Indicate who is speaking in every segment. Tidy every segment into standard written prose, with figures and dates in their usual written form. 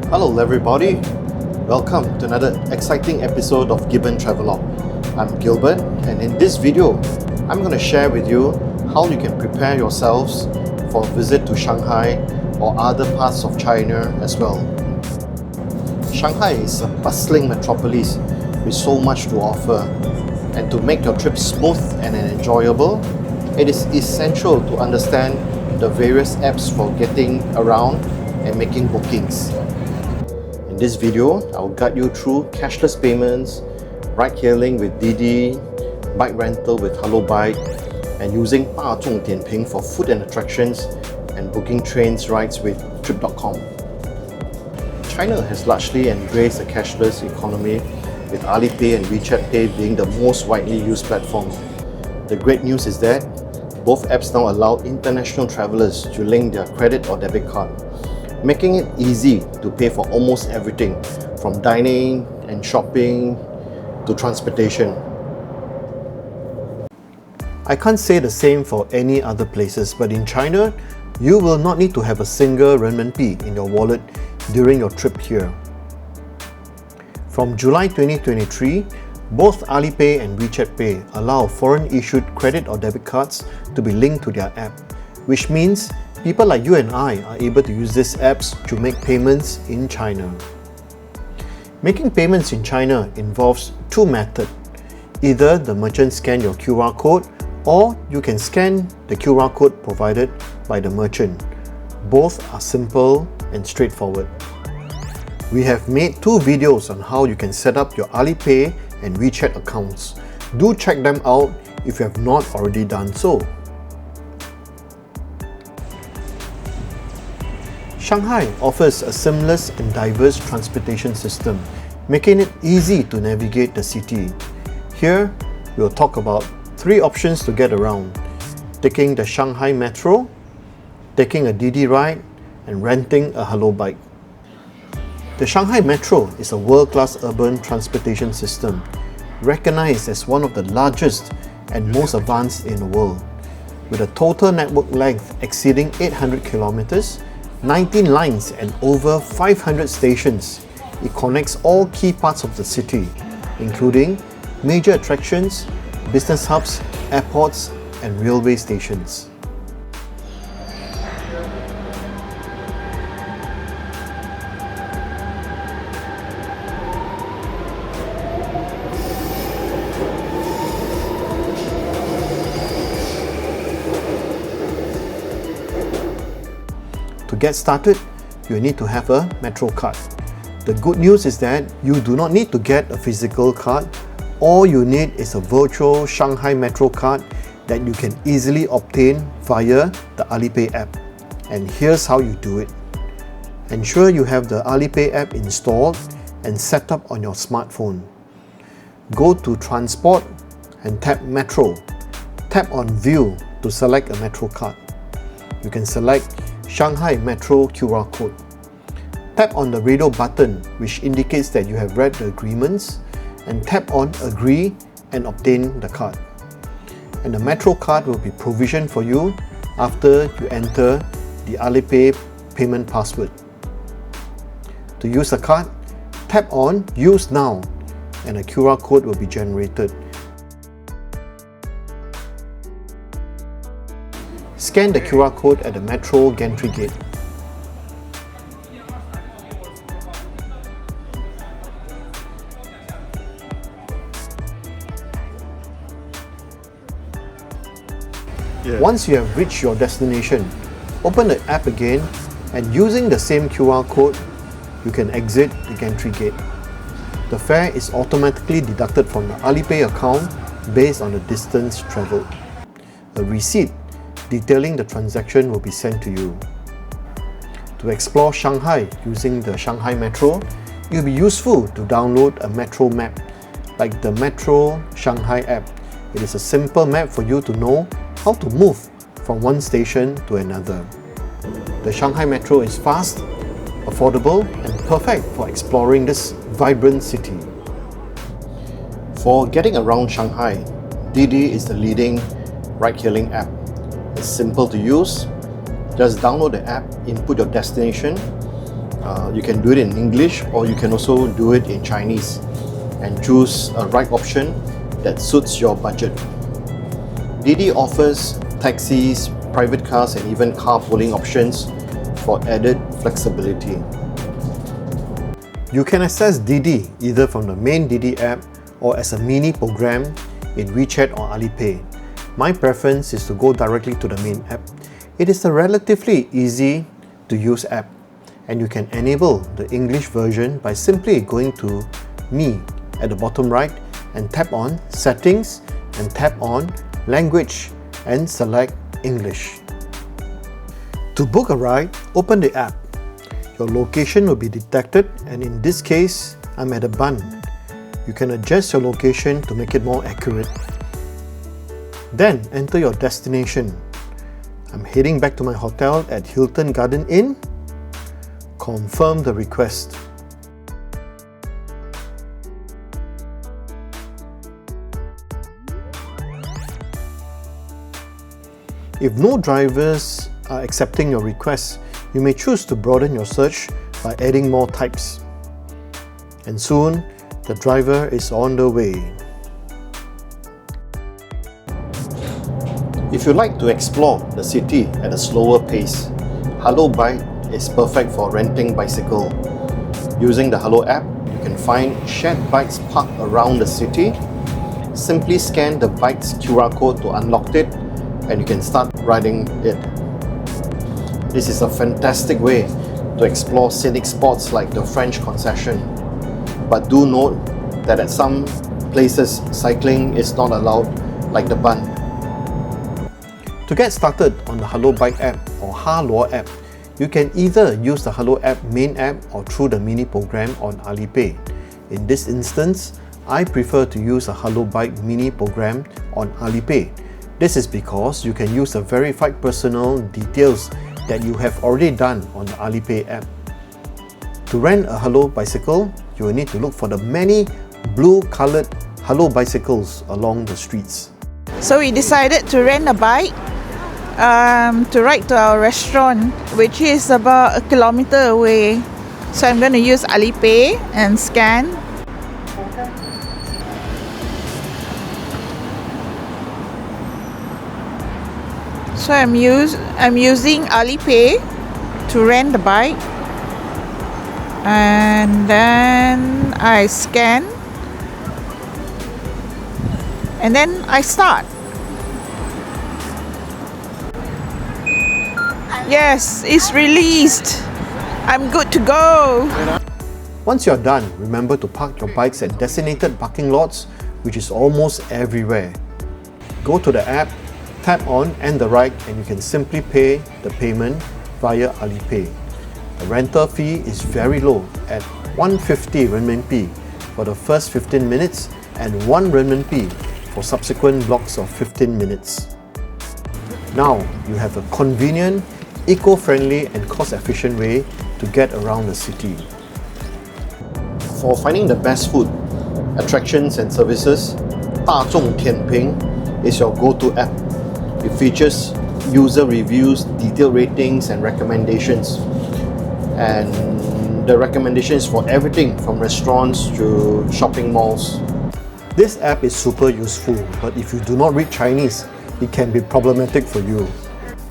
Speaker 1: Hello everybody, welcome to another exciting episode of Gibbon Travelog. I'm Gilbert, and in this video, I'm going to share with you how you can prepare yourselves for a visit to Shanghai or other parts of China as well. Shanghai is a bustling metropolis with so much to offer, and to make your trip smooth and enjoyable, it is essential to understand the various apps for getting around and making bookings. In this video, I will guide you through cashless payments, ride-hailing with Didi, bike rental with Alipay, and using 大众点评 for food and attractions, and booking trains rides with trip.com. China has largely embraced a cashless economy, with Alipay and WeChat Pay being the most widely used platform. The great news is that both apps now allow international travelers to link their credit or debit card, making it easy to pay for almost everything from dining and shopping to transportation. I can't say the same for any other places, but in China, you will not need to have a single renminbi in your wallet during your trip here. From July 2023, both Alipay and WeChat Pay allow foreign-issued credit or debit cards to be linked to their app, which means people like you and I are able to use these apps to make payments in China. Making payments in China involves two methods. Either the merchant scan your QR code, or you can scan the QR code provided by the merchant. Both are simple and straightforward. We have made two videos on how you can set up your Alipay and WeChat accounts. Do check them out if you have not already done so. Shanghai offers a seamless and diverse transportation system, making it easy to navigate the city. Here, we'll talk about three options to get around: taking the Shanghai Metro, taking a Didi ride, and renting a Hello bike. The Shanghai Metro is a world-class urban transportation system, recognized as one of the largest and most advanced in the world. With a total network length exceeding 800 kilometers, 19 lines and over 500 stations, it connects all key parts of the city, including major attractions, business hubs, airports, and railway stations. To get started, you need to have a Metro card. The good news is that you do not need to get a physical card. All you need is a virtual Shanghai Metro card that you can easily obtain via the Alipay app. And here's how you do it. Ensure you have the Alipay app installed and set up on your smartphone. Go to Transport and tap Metro. Tap on View to select a Metro card. You can select Shanghai Metro QR code. Tap on the radio button, which indicates that you have read the agreements, and tap on Agree and obtain the card. And the Metro card will be provisioned for you after you enter the Alipay payment password. To use the card, tap on Use Now, and a QR code will be generated. Scan the QR code at the Metro gantry gate. Once you have reached your destination, open the app again, and using the same QR code, you can exit the gantry gate. The fare is automatically deducted from the Alipay account based on the distance travelled. A receipt detailing the transaction will be sent to you. To explore Shanghai using the Shanghai Metro, it will be useful to download a Metro map, like the Metro Shanghai app. It is a simple map for you to know how to move from one station to another. The Shanghai Metro is fast, affordable, and perfect for exploring this vibrant city. For getting around Shanghai, Didi is the leading ride-hailing app. It's simple to use. Just download the app, input your destination, You can do it in English, or you can also do it in Chinese and choose a ride option that suits your budget. Didi offers taxis, private cars and even carpooling options for added flexibility. You can access Didi either from the main Didi app or as a mini program in WeChat or Alipay. My preference is to go directly to the main app. It is a relatively easy to use app, and you can enable the English version by simply going to Me at the bottom right and tap on Settings and tap on Language and select English. To book a ride, open the app. Your location will be detected, and in this case, I'm at a bund. You can adjust your location to make it more accurate. Then enter your destination. I'm heading back to my hotel at Hilton Garden Inn. Confirm the request. If no drivers are accepting your request, you may choose to broaden your search by adding more types. And soon, the driver is on the way. If you like to explore the city at a slower pace, Hello Bike is perfect for renting bicycle. Using the Hello app, you can find shared bikes parked around the city. Simply scan the bike's QR code to unlock it, and you can start riding it. This is a fantastic way to explore scenic spots like the French Concession. But do note that at some places, cycling is not allowed, like the Bund. To get started on the Hello Bike app or Haluo app, you can either use the Hello app main app or through the mini program on Alipay. In this instance, I prefer to use a Hello Bike mini program on Alipay. This is because you can use the verified personal details that you have already done on the Alipay app. To rent a Hello bicycle, you will need to look for the many blue-coloured Hello bicycles along the streets.
Speaker 2: So we decided to rent a bike to ride to our restaurant, which is about 1 kilometer away. So I'm going to use Alipay and scan. So I'm using Alipay to rent the bike, and then I scan, and then I start. Yes, it's released. I'm good to go.
Speaker 1: Once you're done, remember to park your bikes at designated parking lots, which is almost everywhere. Go to the app, tap on End the Ride, and you can simply pay the payment via Alipay. The rental fee is very low at 150 renminbi for the first 15 minutes and 1 renminbi for subsequent blocks of 15 minutes. Now you have a convenient, eco-friendly and cost-efficient way to get around the city. For finding the best food, attractions and services, Dazhong Dianping is your go-to app. It features user reviews, detailed ratings and recommendations. And the recommendations for everything from restaurants to shopping malls. This app is super useful, but if you do not read Chinese, it can be problematic for you.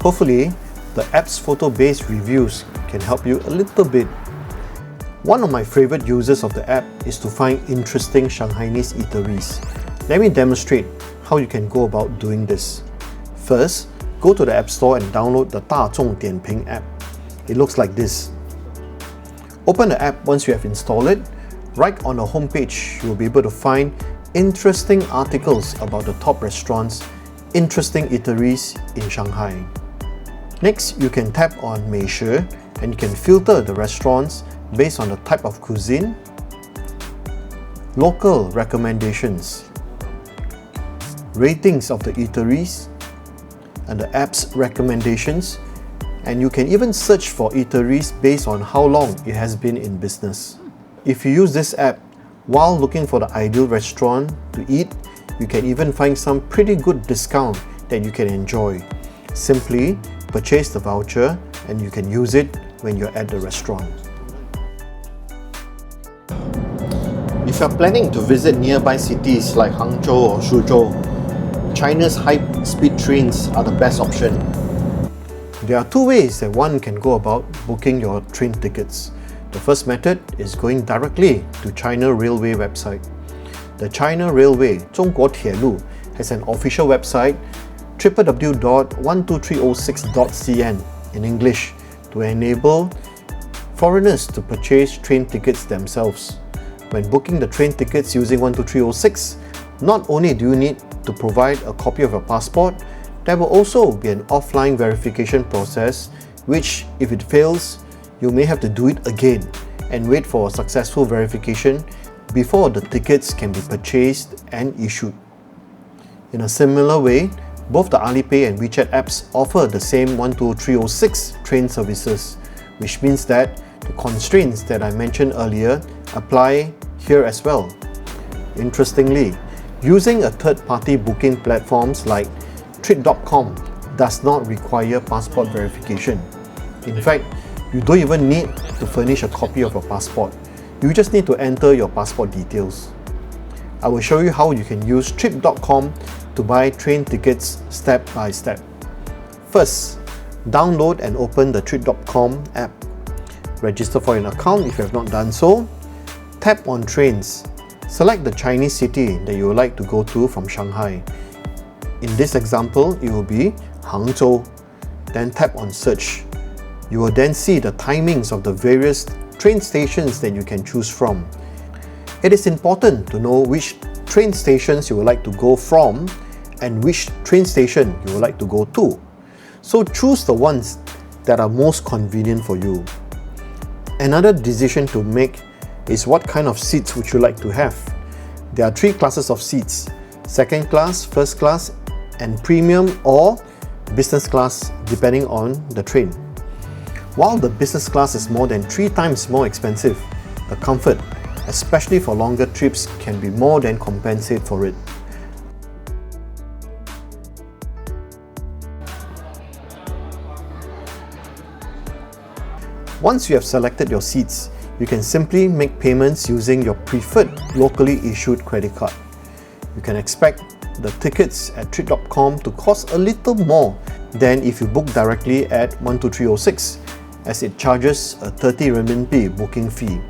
Speaker 1: Hopefully, the app's photo-based reviews can help you a little bit. One of my favorite uses of the app is to find interesting Shanghainese eateries. Let me demonstrate how you can go about doing this. First, go to the App Store and download the Dazhong Dianping app. It looks like this. Open the app once you have installed it. Right on the homepage, you will be able to find interesting articles about the top restaurants, interesting eateries in Shanghai. Next, you can tap on Measure and you can filter the restaurants based on the type of cuisine, local recommendations, ratings of the eateries, and the app's recommendations, and you can even search for eateries based on how long it has been in business. If you use this app while looking for the ideal restaurant to eat, you can even find some pretty good discount that you can enjoy. Simply purchase the voucher and you can use it when you're at the restaurant. If you're planning to visit nearby cities like Hangzhou or Suzhou, China's high-speed trains are the best option. There are two ways that one can go about booking your train tickets. The first method is going directly to China Railway website. The China Railway 中国铁路 has an official website www.12306.cn in English to enable foreigners to purchase train tickets themselves. When booking the train tickets using 12306, not only do you need to provide a copy of your passport, there will also be an offline verification process which, if it fails, you may have to do it again and wait for a successful verification before the tickets can be purchased and issued. In a similar way, both the Alipay and WeChat apps offer the same 12306 train services, which means that the constraints that I mentioned earlier apply here as well. Interestingly, using a third-party booking platforms like Trip.com does not require passport verification. In fact, you don't even need to furnish a copy of your passport. You just need to enter your passport details. I will show you how you can use Trip.com to buy train tickets step by step. First, download and open the Trip.com app. Register for an account if you have not done so. Tap on trains. Select the Chinese city that you would like to go to from Shanghai. In this example, it will be Hangzhou. Then tap on search. You will then see the timings of the various train stations that you can choose from. It is important to know which train stations you would like to go from and which train station you would like to go to. So choose the ones that are most convenient for you. Another decision to make is what kind of seats would you like to have. There are three classes of seats: second class, first class, and premium or business class, depending on the train. While the business class is more than 3 times more expensive, the comfort, especially for longer trips, can be more than compensate for it. Once you have selected your seats, you can simply make payments using your preferred locally issued credit card. You can expect the tickets at Trip.com to cost a little more than if you book directly at 12306, as it charges a 30 renminbi booking fee.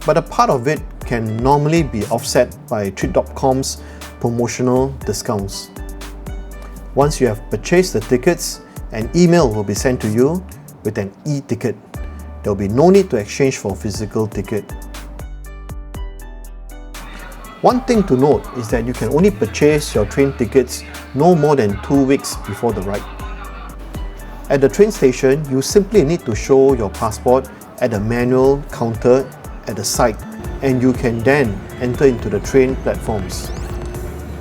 Speaker 1: But a part of it can normally be offset by Trip.com's promotional discounts. Once you have purchased the tickets, an email will be sent to you with an e-ticket. There will be no need to exchange for a physical ticket. One thing to note is that you can only purchase your train tickets no more than 2 weeks before the ride. At the train station, you simply need to show your passport at the manual counter at the site, and you can then enter into the train platforms.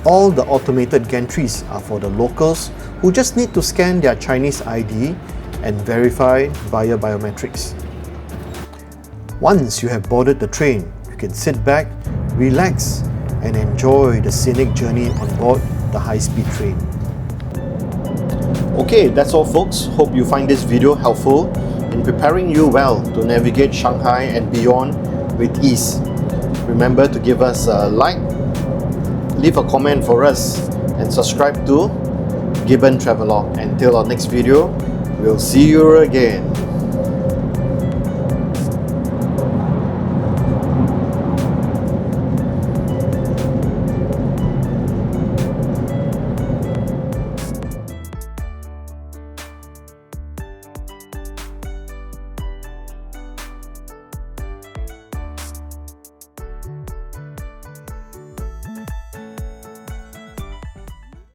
Speaker 1: All the automated gantries are for the locals who just need to scan their Chinese ID and verify via biometrics. Once you have boarded the train, you can sit back, relax, and enjoy the scenic journey on board the high-speed train. Okay, that's all folks. Hope you find this video helpful in preparing you well to navigate Shanghai and beyond with ease. Remember to give us a like, leave a comment for us, and subscribe to Gibbon Travelog. Until our next video, we'll see you again.